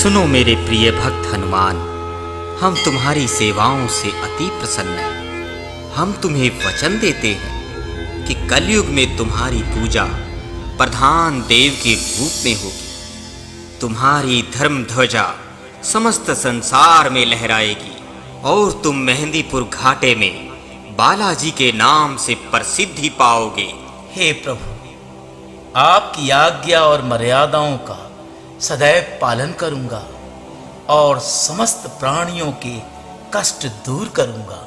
सुनो मेरे प्रिय भक्त हनुमान, हम तुम्हारी सेवाओं से अति प्रसन्न हैं। हम तुम्हें वचन देते हैं कि कलयुग में तुम्हारी पूजा प्रधान देव के रूप में होगी। तुम्हारी धर्म ध्वजा समस्त संसार में लहराएगी और तुम मेहंदीपुर घाटे में बालाजी के नाम से प्रसिद्धि पाओगे। हे प्रभु, आपकी आज्ञा और मर्यादाओं का सदैव पालन करूंगा और समस्त प्राणियों के कष्ट दूर करूंगा।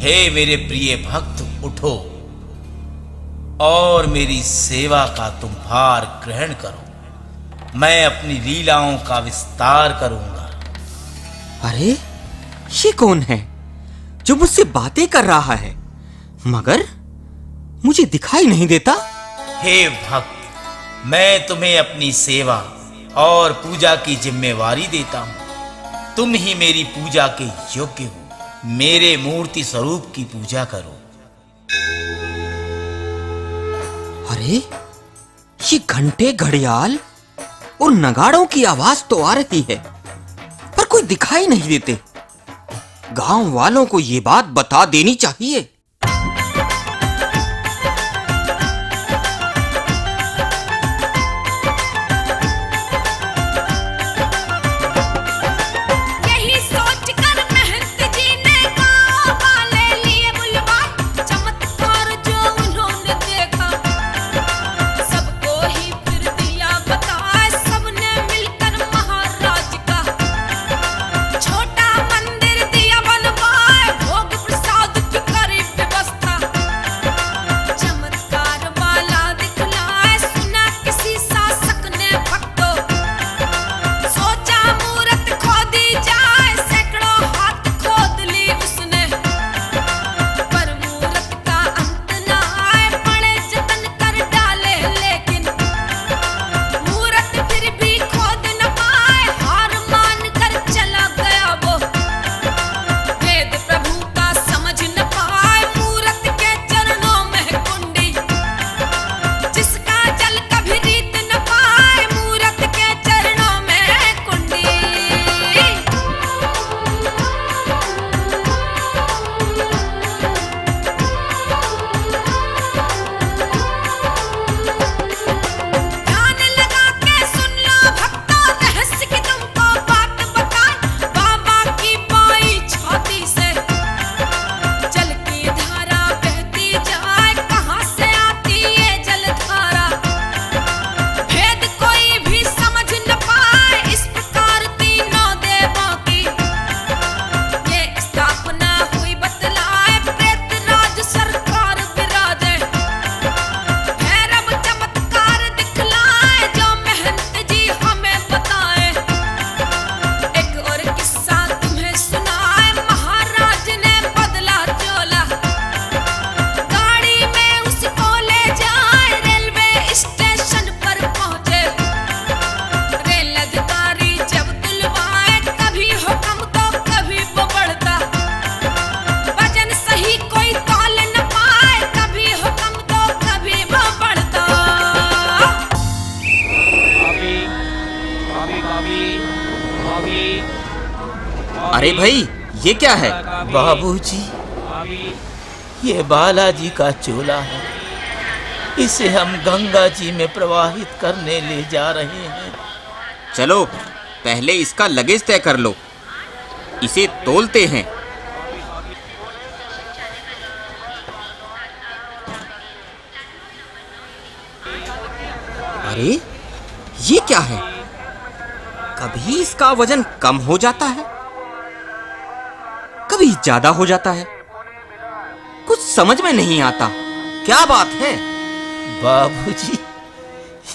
हे मेरे प्रिय भक्त, उठो और मेरी सेवा का तुम भार ग्रहण करो। मैं अपनी लीलाओं का विस्तार करूंगा। अरे, ये कौन है जो मुझसे बातें कर रहा है मगर मुझे दिखाई नहीं देता? हे भक्त, मैं तुम्हें अपनी सेवा और पूजा की जिम्मेवारी देता हूं। तुम ही मेरी पूजा के योग्य हो। मेरे मूर्ति स्वरूप की पूजा करो। अरे, ये घंटे, घड़ियाल और नगाड़ों की आवाज तो आ रही है पर कोई दिखाई नहीं देते। गांव वालों को ये बात बता देनी चाहिए। छोटा मंदिर दिया बनवाए, भोग प्रसाद की करी अरे भाई, ये क्या है? बाबूजी, ये बालाजी का चोला है। इसे हम गंगा जी में प्रवाहित करने ले जा रहे हैं। चलो पहले इसका लगेज तय कर लो, इसे तोलते हैं। अरे ये क्या है? कभी इसका वजन कम हो जाता है, कभी ज्यादा हो जाता है। कुछ समझ में नहीं आता, क्या बात है? बाबूजी,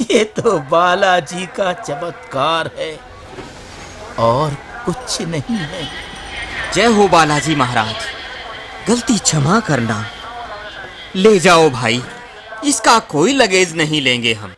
ये तो बालाजी का चमत्कार है और कुछ नहीं है। जय हो बालाजी महाराज, गलती क्षमा करना। ले जाओ भाई, इसका कोई लगेज नहीं लेंगे हम।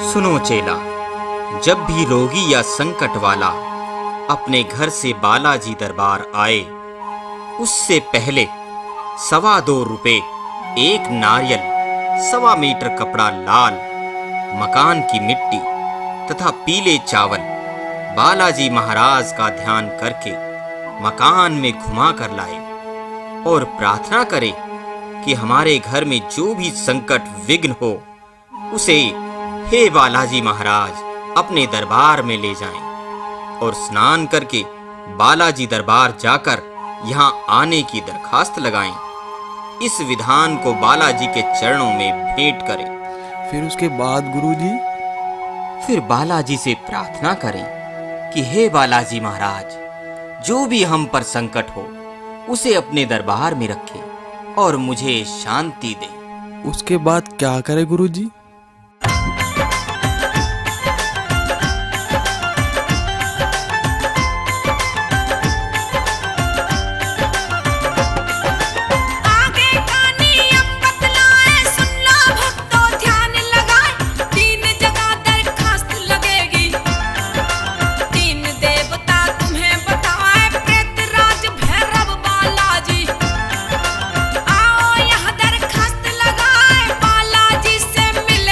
सुनो चेला, जब भी रोगी या संकट वाला अपने घर से बालाजी दरबार आए, उससे पहले 2.25 रुपए, 1 नारियल, 1.25 मीटर कपड़ा लाल, मकान की मिट्टी तथा पीले चावल बालाजी महाराज का ध्यान करके मकान में घुमा कर लाए और प्रार्थना करे कि हमारे घर में जो भी संकट विघ्न हो उसे हे बालाजी महाराज अपने दरबार में ले जाएं और स्नान करके बालाजी दरबार जाकर यहाँ आने की दरखास्त लगाएं। इस विधान को बालाजी के चरणों में भेंट करें। फिर उसके बाद गुरुजी? फिर बालाजी से प्रार्थना करें कि हे बालाजी महाराज, जो भी हम पर संकट हो उसे अपने दरबार में रखें और मुझे शांति दे। उसके बाद क्या करे गुरुजी? आओ यहाँ दरखास्त लगाए बालाजी से मिल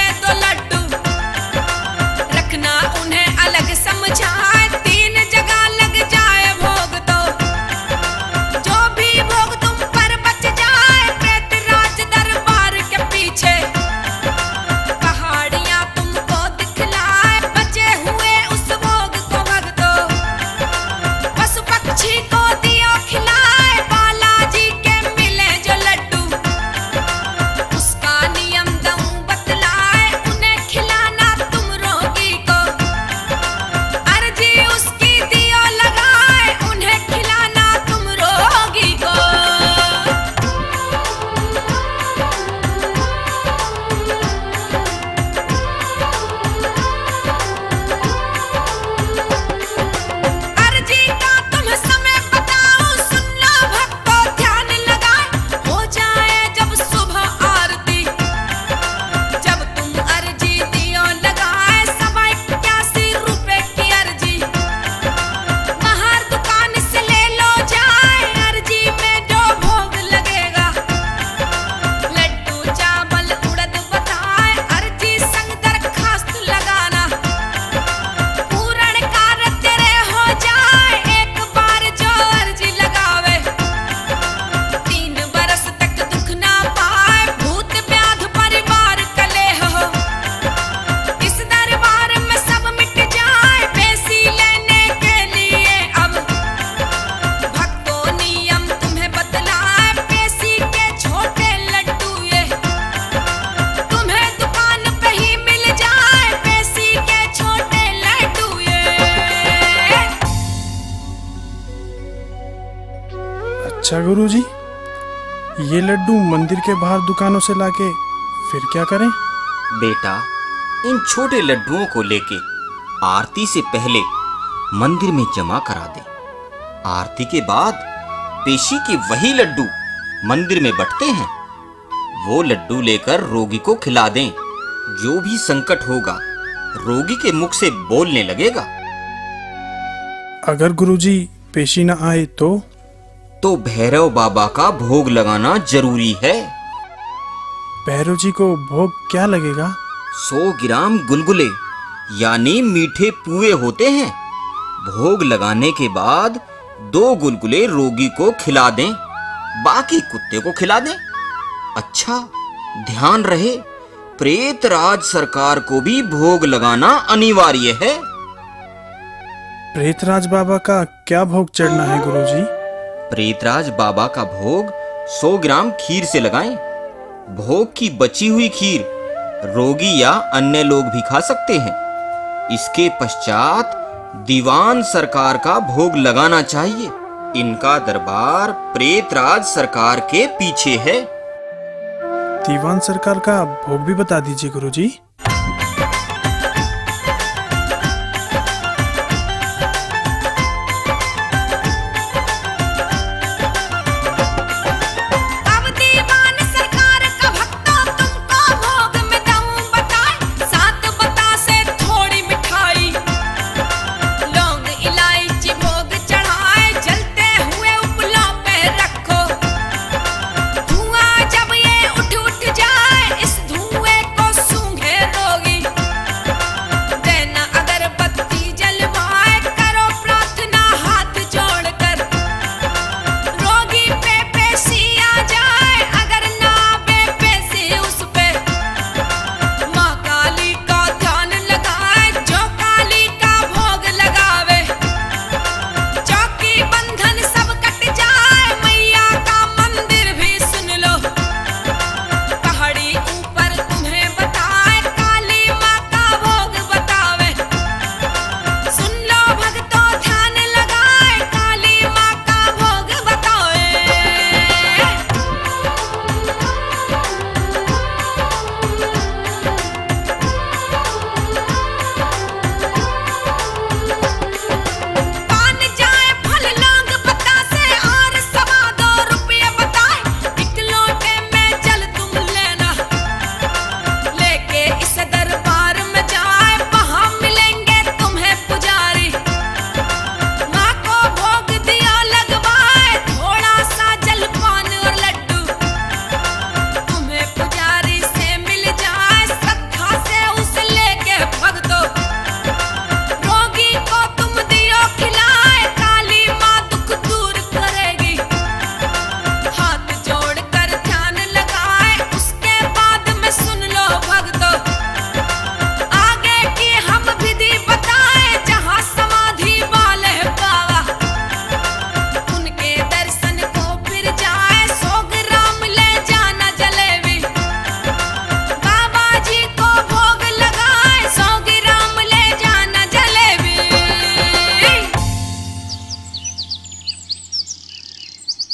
अच्छा गुरुजी, ये लड्डू मंदिर के बाहर दुकानों से लाके फिर क्या करें? बेटा, इन छोटे लड्डुओं को लेके आरती से पहले मंदिर में जमा करा दे। आरती के बाद पेशी के वही लड्डू मंदिर में बंटते हैं, वो लड्डू लेकर रोगी को खिला दें। जो भी संकट होगा रोगी के मुख से बोलने लगेगा। अगर गुरुजी पेशी न आए तो भैरव बाबा का भोग लगाना जरूरी है। भैरव जी को भोग क्या लगेगा? 100 ग्राम गुलगुले यानी मीठे पुए होते हैं। भोग लगाने के बाद 2 गुलगुले रोगी को खिला दें, बाकी कुत्ते को खिला दें। अच्छा, ध्यान रहे, प्रेतराज सरकार को भी भोग लगाना अनिवार्य है। प्रेतराज बाबा का क्या भोग चढ़ना है गुरुजी? प्रेतराज बाबा का भोग 100 ग्राम खीर से लगाएं। भोग की बची हुई खीर रोगी या अन्य लोग भी खा सकते हैं। इसके पश्चात दीवान सरकार का भोग लगाना चाहिए। इनका दरबार प्रेतराज सरकार के पीछे है। दीवान सरकार का भोग भी बता दीजिए गुरुजी।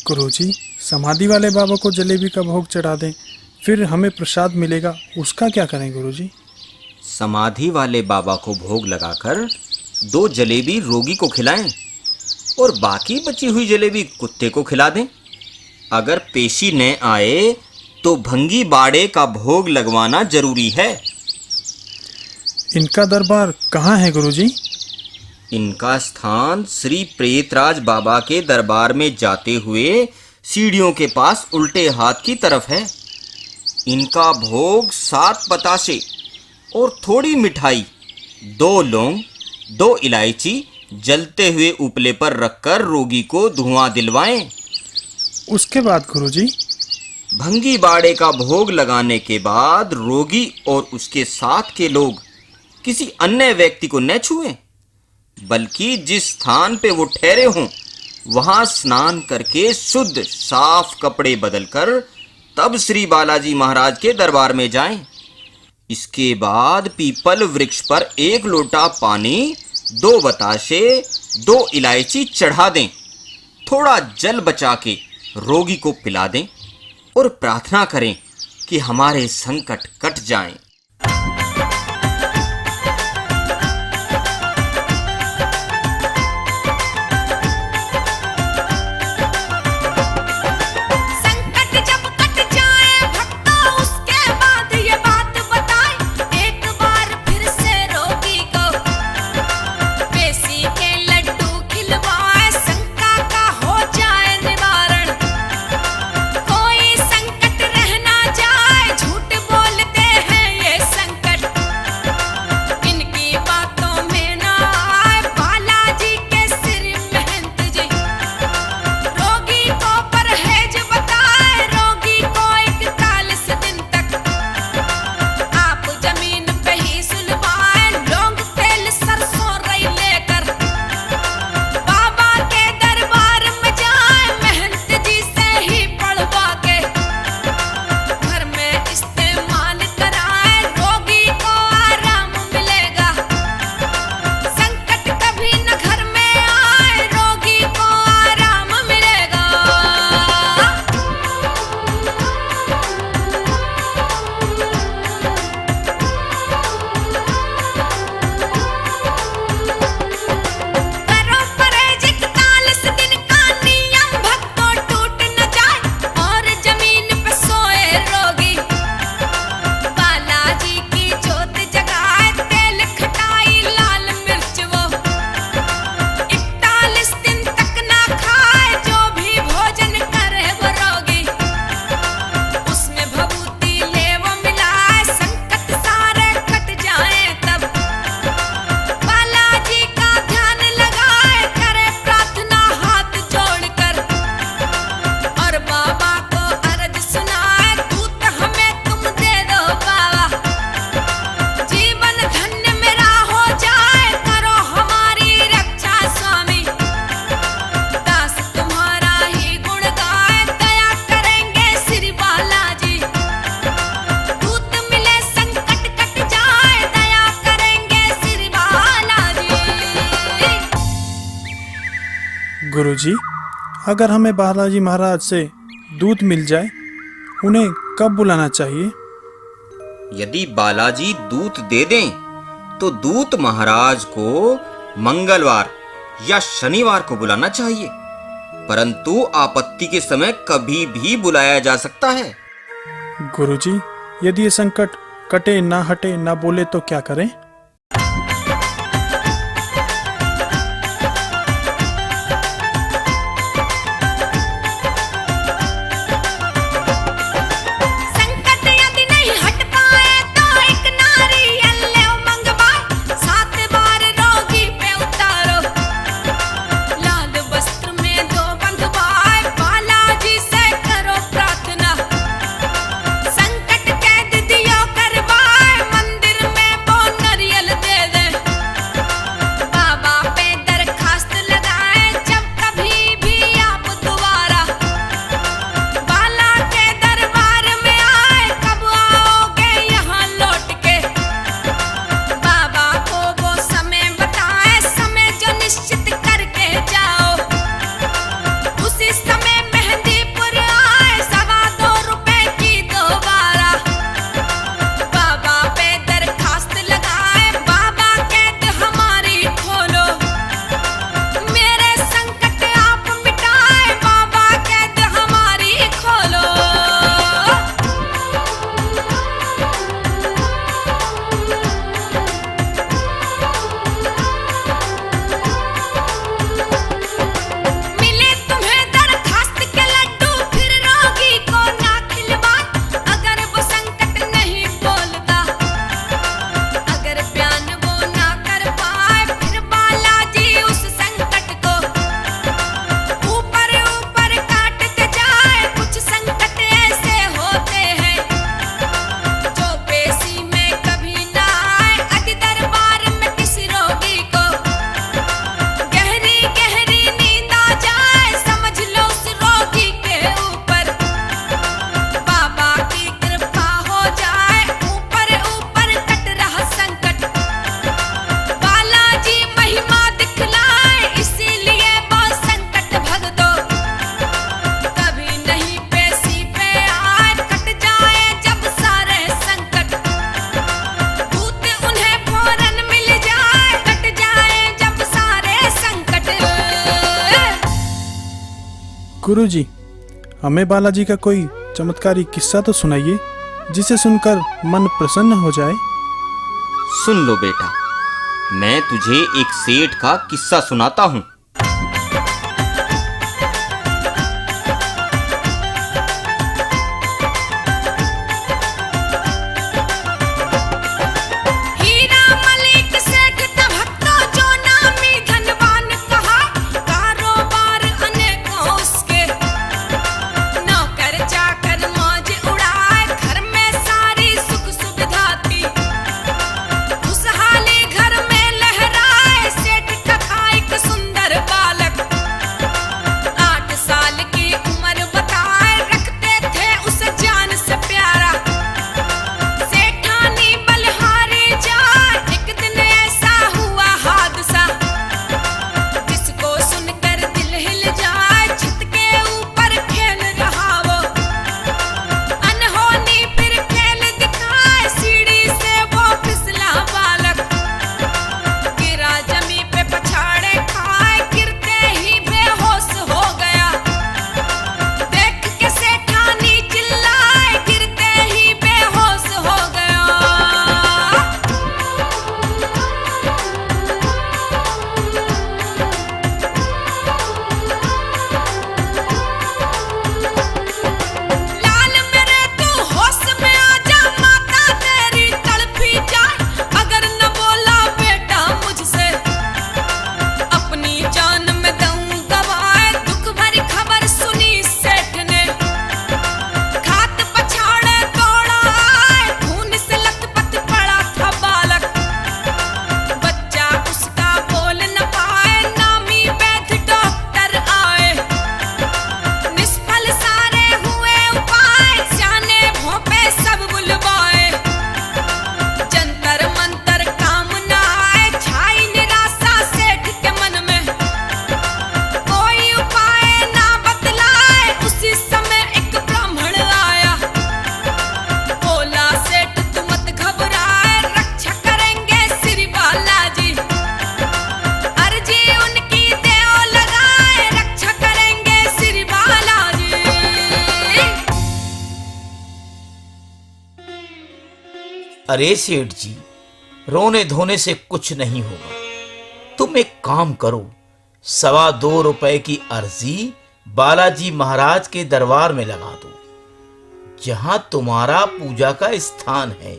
गुरुजी, समाधि वाले बाबा को जलेबी का भोग चढ़ा दें, फिर हमें प्रसाद मिलेगा, उसका क्या करें गुरुजी? समाधि वाले बाबा को भोग लगाकर 2 जलेबी रोगी को खिलाएं और बाकी बची हुई जलेबी कुत्ते को खिला दें। अगर पेशी न आए तो भंगी बाड़े का भोग लगवाना जरूरी है। इनका दरबार कहाँ है गुरुजी? इनका स्थान श्री प्रेतराज बाबा के दरबार में जाते हुए सीढ़ियों के पास उल्टे हाथ की तरफ है। इनका भोग 7 बतासे और थोड़ी मिठाई, 2 लौंग, 2 इलायची जलते हुए उपले पर रखकर रोगी को धुआं दिलवाएं। उसके बाद गुरुजी? भंगी बाड़े का भोग लगाने के बाद रोगी और उसके साथ के लोग किसी अन्य व्यक्ति को न छुएं, बल्कि जिस स्थान पे वो ठहरे हों वहां स्नान करके शुद्ध साफ कपड़े बदलकर तब श्री बालाजी महाराज के दरबार में जाएं। इसके बाद पीपल वृक्ष पर 1 लोटा पानी, 2 बताशे, 2 इलायची चढ़ा दें। थोड़ा जल बचा के रोगी को पिला दें और प्रार्थना करें कि हमारे संकट कट जाएं। गुरुजी, अगर हमें बालाजी महाराज से दूत मिल जाए, उन्हें कब बुलाना चाहिए? यदि बालाजी दूत दे दें तो दूत महाराज को मंगलवार या शनिवार को बुलाना चाहिए, परंतु आपत्ति के समय कभी भी बुलाया जा सकता है। गुरुजी, यदि ये संकट कटे ना हटे ना बोले तो क्या करें? संकट कैद दियो करवाए, मंदिर में वो नरियल गुरुजी, हमें बालाजी का कोई चमत्कारी किस्सा तो सुनाइए, जिसे सुनकर मन प्रसन्न हो जाए। सुन लो बेटा, मैं तुझे एक सेठ का किस्सा सुनाता हूँ। अरे सेठ जी, रोने धोने से कुछ नहीं होगा। तुम एक काम करो, 2.25 रुपए की अर्जी बालाजी महाराज के दरबार में लगा दो। जहां तुम्हारा पूजा का स्थान है,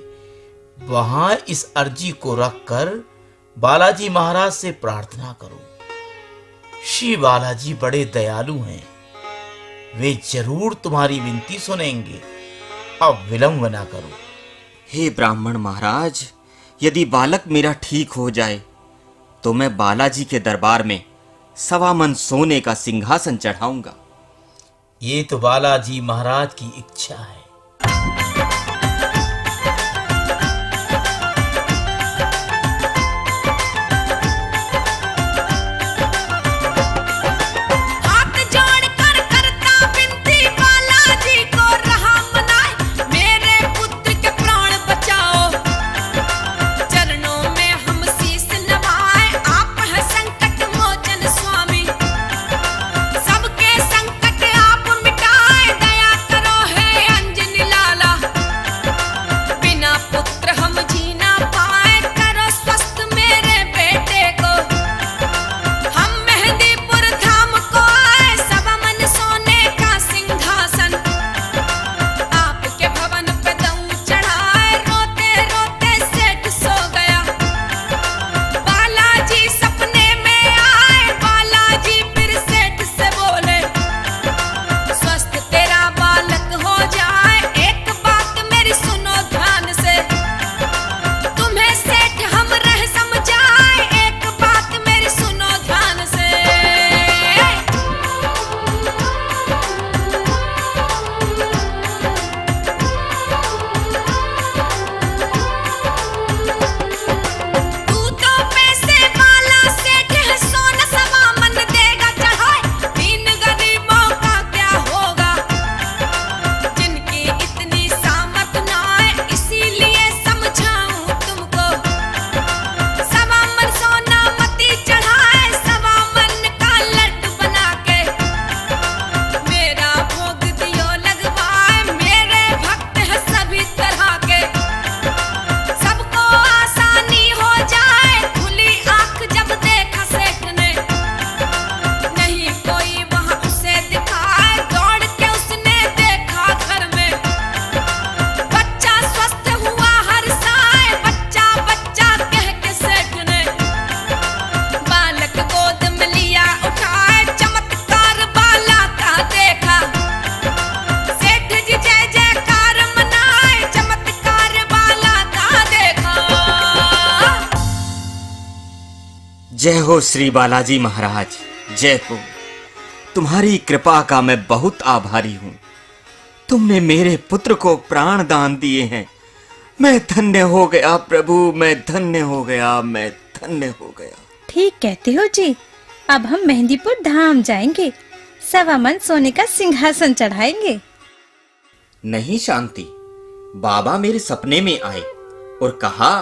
वहां इस अर्जी को रखकर बालाजी महाराज से प्रार्थना करो। श्री बालाजी बड़े दयालु हैं, वे जरूर तुम्हारी विनती सुनेंगे। अब विलंब न करो। हे ब्राह्मण महाराज, यदि बालक मेरा ठीक हो जाए तो मैं बालाजी के दरबार में 1.25 मन सोने का सिंहासन चढ़ाऊंगा। ये तो बालाजी महाराज की इच्छा है। जय हो श्री बालाजी महाराज, जय हो। तुम्हारी कृपा का मैं बहुत आभारी हूँ। तुमने मेरे पुत्र को प्राण दान दिए हैं। मैं धन्य हो गया प्रभु, मैं धन्य हो गया, मैं धन्य हो गया। ठीक कहते हो जी। अब हम मेहंदीपुर धाम जाएंगे, 1.25 मन सोने का सिंहासन चढ़ाएंगे। नहीं शांति, बाबा मेरे सपने में आए और कहा,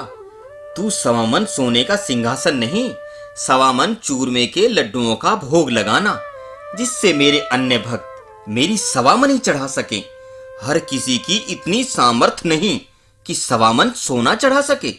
तू 1.25 मन सोने का सिंहासन नहीं, 1.25 मन चूरमे के लड्डुओं का भोग लगाना, जिससे मेरे अन्य भक्त मेरी 1.25 मन ही चढ़ा सके। हर किसी की इतनी सामर्थ्य नहीं कि 1.25 मन सोना चढ़ा सके।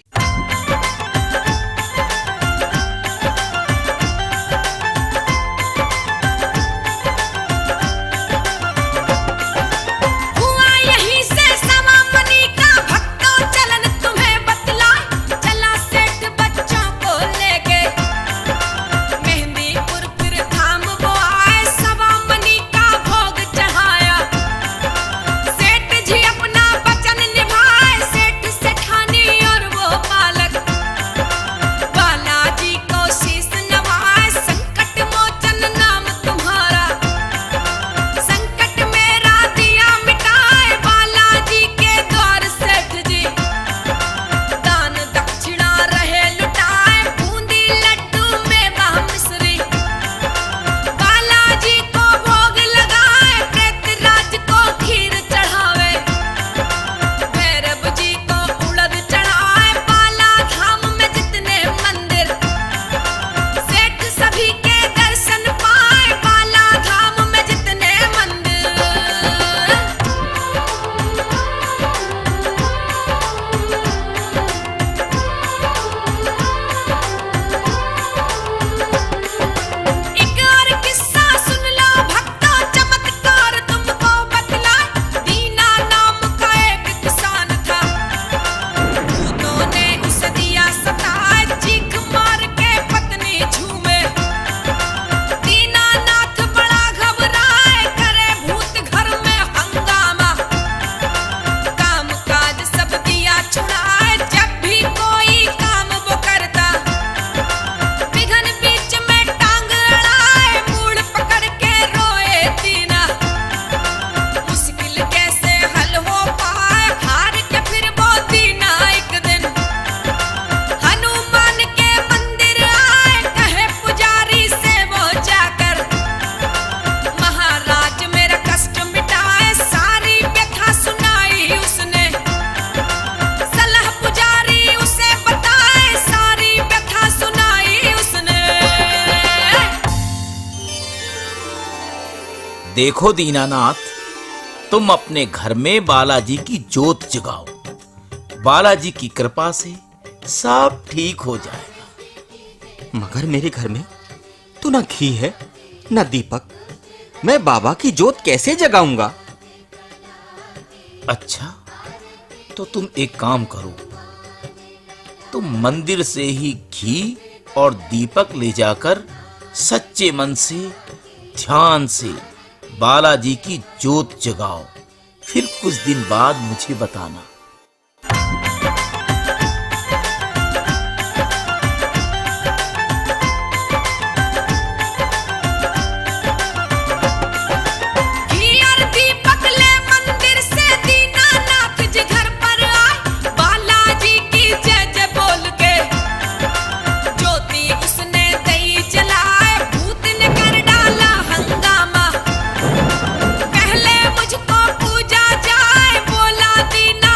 देखो दीनानाथ, तुम अपने घर में बालाजी की जोत जगाओ। बालाजी की कृपा से सब ठीक हो जाएगा। मगर मेरे घर में तो न घी है न दीपक, मैं बाबा की जोत कैसे जगाऊंगा? अच्छा, तो तुम एक काम करो, तुम मंदिर से ही घी और दीपक ले जाकर सच्चे मन से ध्यान से बालाजी की जोत जगाओ। फिर कुछ दिन बाद मुझे बताना। पहले मुझको पूजा जाए, बोला दीना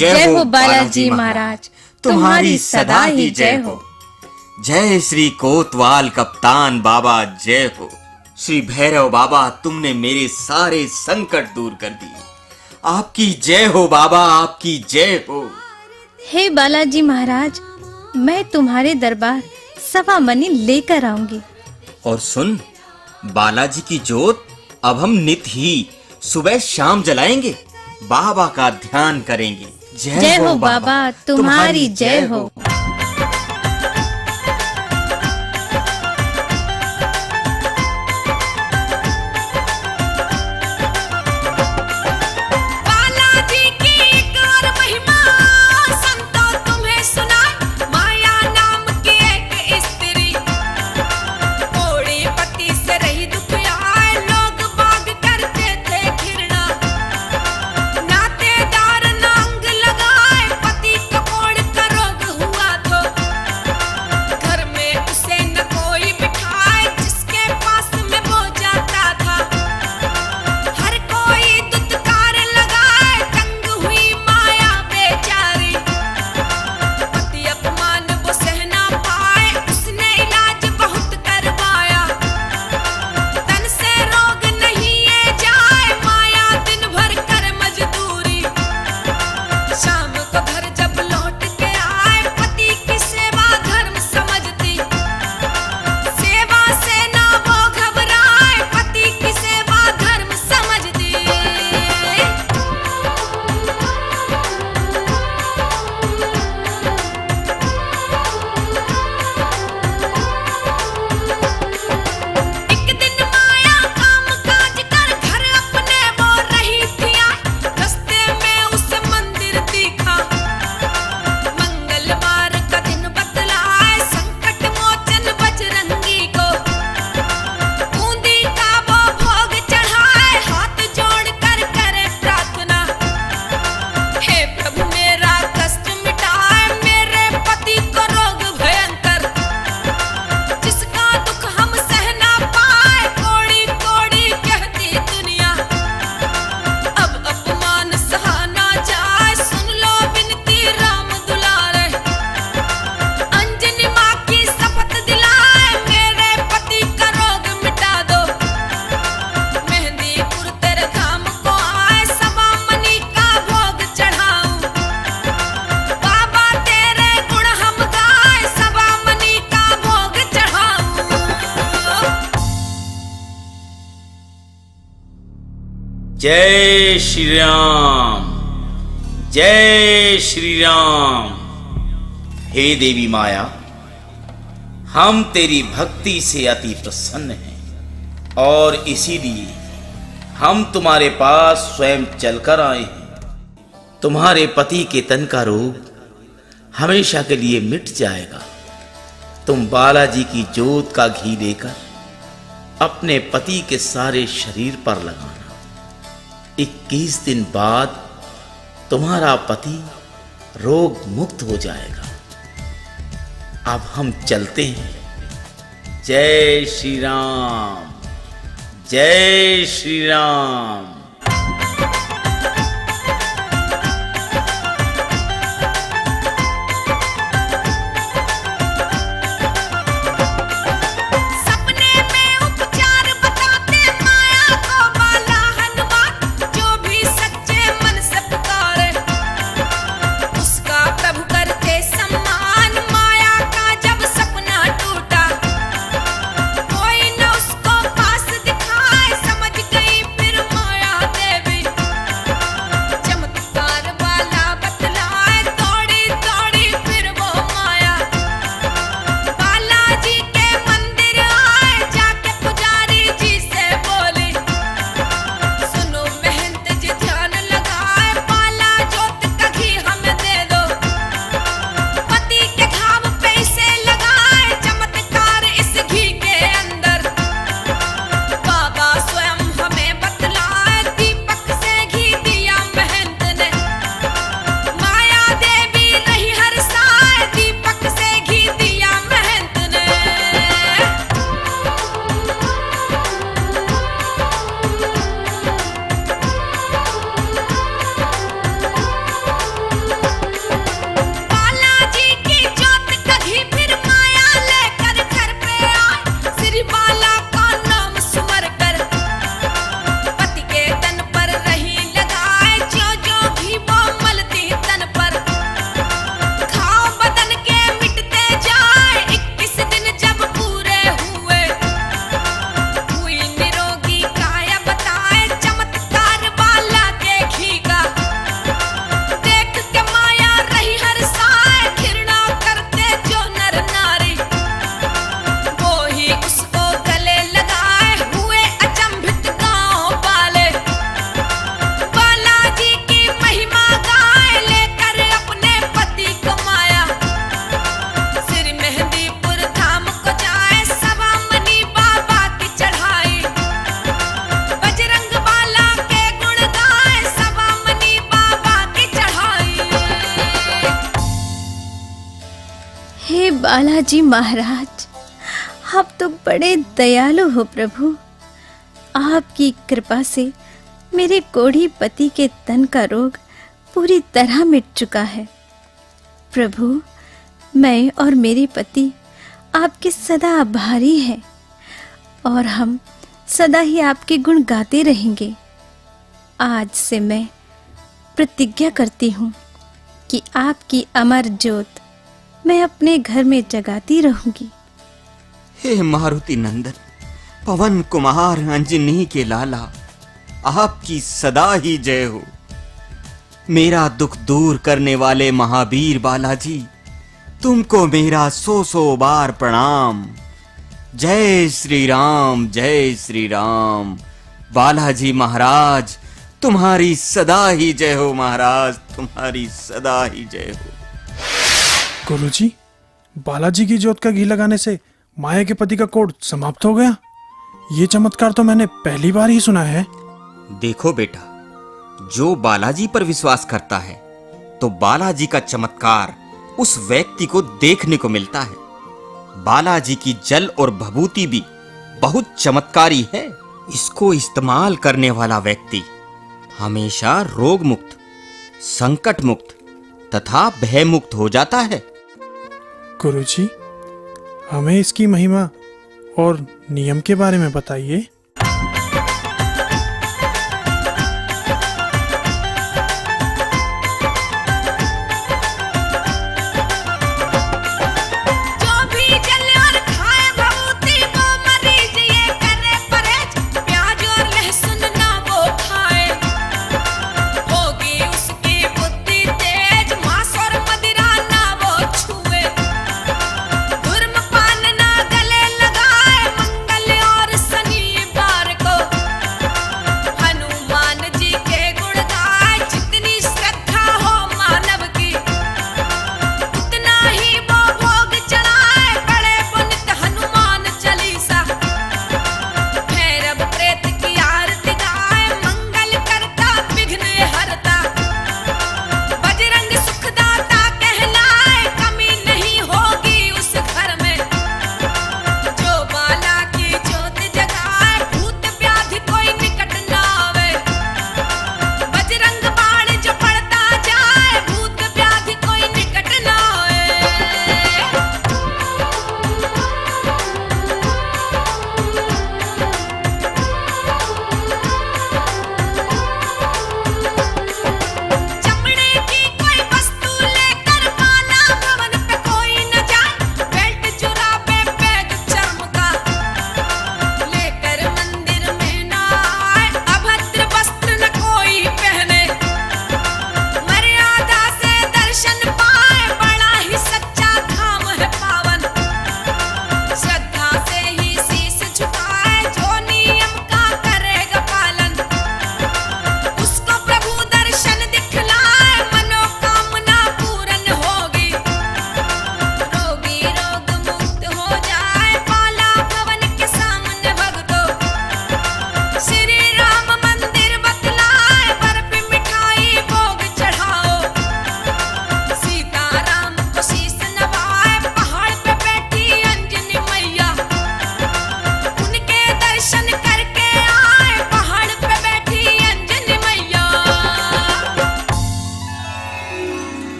जय हो बालाजी महाराज, तुम्हारी सदा ही जय हो। जय श्री कोतवाल कप्तान बाबा, जय हो। श्री भैरव बाबा, तुमने मेरे सारे संकट दूर कर दिए। आपकी जय हो बाबा, आपकी जय हो। हे बालाजी महाराज, मैं तुम्हारे दरबार सवा मनी लेकर आऊंगी। और सुन, बालाजी की जोत अब हम नित ही सुबह शाम जलाएंगे, बाबा का ध्यान करेंगे। जय हो बाबा, तुम्हारी जय हो। जय श्री राम, जय श्री राम। हे देवी माया, हम तेरी भक्ति से अति प्रसन्न हैं और इसीलिए हम तुम्हारे पास स्वयं चलकर आए हैं। तुम्हारे पति के तन का रोग हमेशा के लिए मिट जाएगा। तुम बालाजी की जोत का घी लेकर अपने पति के सारे शरीर पर लगाना। 21 दिन बाद तुम्हारा पति रोग मुक्त हो जाएगा। अब हम चलते हैं। जय श्री राम, जय श्री राम। कोई न उसको पास दिखाए, समझ गई फिर माया बालाजी महाराज, आप तो बड़े दयालु हो प्रभु। आपकी कृपा से मेरे कोढ़ी पति के तन का रोग पूरी तरह मिट चुका है। प्रभु, मैं और मेरे पति आपके सदा आभारी हैं और हम सदा ही आपके गुण गाते रहेंगे। आज से मैं प्रतिज्ञा करती हूँ कि आपकी अमर ज्योत मैं अपने घर में जगाती रहूंगी। हे मारुति नंदन, पवन कुमार, अंजनी के लाला, आपकी सदा ही जय हो। मेरा दुख दूर करने वाले महावीर बालाजी, तुमको मेरा 100 बार प्रणाम। जय श्री राम, जय श्री राम। बालाजी महाराज, तुम्हारी सदा ही जय हो। महाराज, तुम्हारी सदा ही जय हो। गुरुजी, बालाजी की ज्योत का घी लगाने से माया के पति का कोढ़ समाप्त हो गया। ये चमत्कार तो मैंने पहली बार ही सुना है। देखो बेटा, जो बालाजी पर विश्वास करता है तो बालाजी का चमत्कार उस व्यक्ति को देखने को मिलता है। बालाजी की जल और भभूति भी बहुत चमत्कारी है। इसको इस्तेमाल करने वाला व्यक्ति हमेशा रोग मुक्त, संकट मुक्त तथा भय मुक्त हो जाता है। गुरुजी, हमें इसकी महिमा और नियम के बारे में बताइए।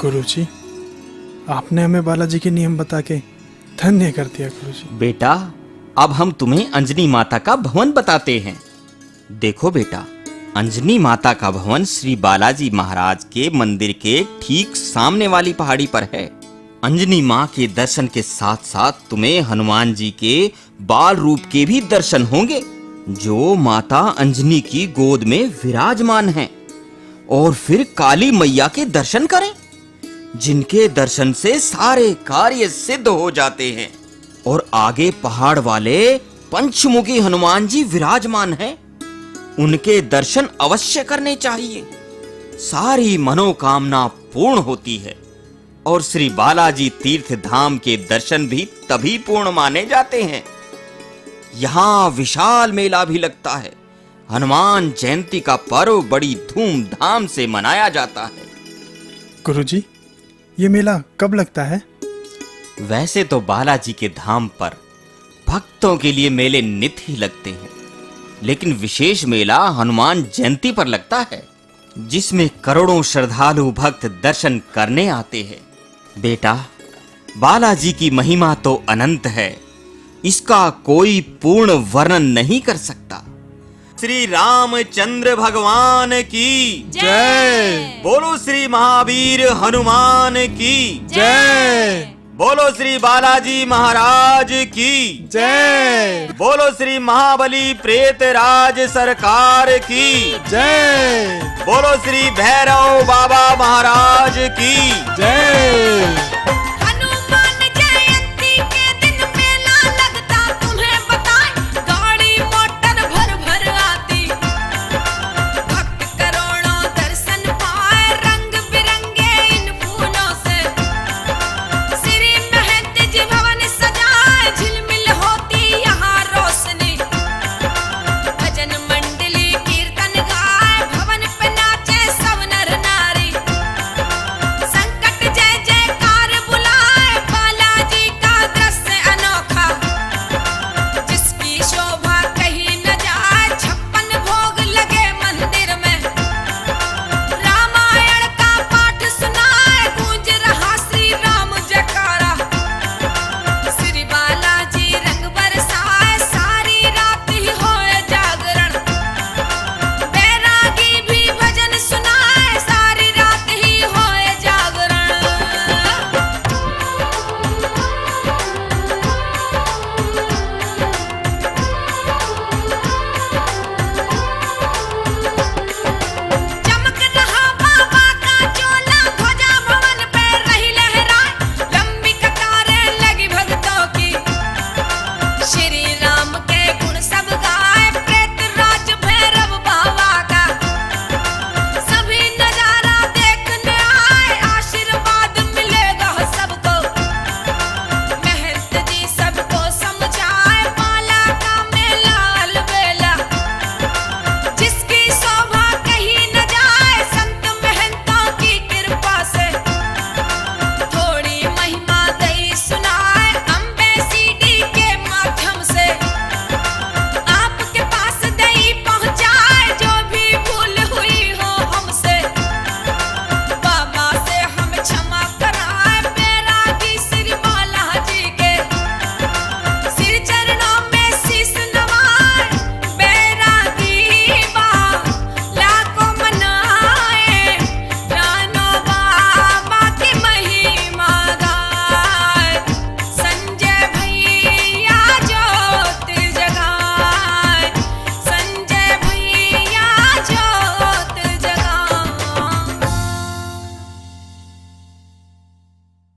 गुरुजी, आपने हमें बालाजी के नियम बता के धन्य कर दिया। गुरुजी, बेटा, अब हम तुम्हें अंजनी माता का भवन बताते हैं। देखो बेटा, अंजनी माता का भवन श्री बालाजी महाराज के मंदिर के ठीक सामने वाली पहाड़ी पर है। अंजनी माँ के दर्शन के साथ साथ तुम्हें हनुमान जी के बाल रूप के भी दर्शन होंगे, जो माता अंजनी की गोद में विराजमान हैं। और फिर काली मैया के दर्शन करें, जिनके दर्शन से सारे कार्य सिद्ध हो जाते हैं। और आगे पहाड़ वाले पंचमुखी हनुमान जी विराजमान हैं, उनके दर्शन अवश्य करने चाहिए। सारी मनोकामना पूर्ण होती है। और श्री बालाजी तीर्थ धाम के दर्शन भी तभी पूर्ण माने जाते हैं। यहाँ विशाल मेला भी लगता है। हनुमान जयंती का पर्व बड़ी धूमधाम से मनाया जाता है। गुरुजी, ये मेला कब लगता है? वैसे तो बालाजी के धाम पर भक्तों के लिए मेले नित ही लगते हैं, लेकिन विशेष मेला हनुमान जयंती पर लगता है, जिसमें करोड़ों श्रद्धालु भक्त दर्शन करने आते हैं। बेटा, बालाजी की महिमा तो अनंत है, इसका कोई पूर्ण वर्णन नहीं कर सकता। श्री रामचंद्र भगवान की जय। बोलो, श्री महावीर हनुमान की जय। बोलो, श्री बालाजी महाराज की जय। बोलो, श्री महाबली प्रेतराज सरकार की जय। बोलो, श्री भैरव बाबा महाराज की जय।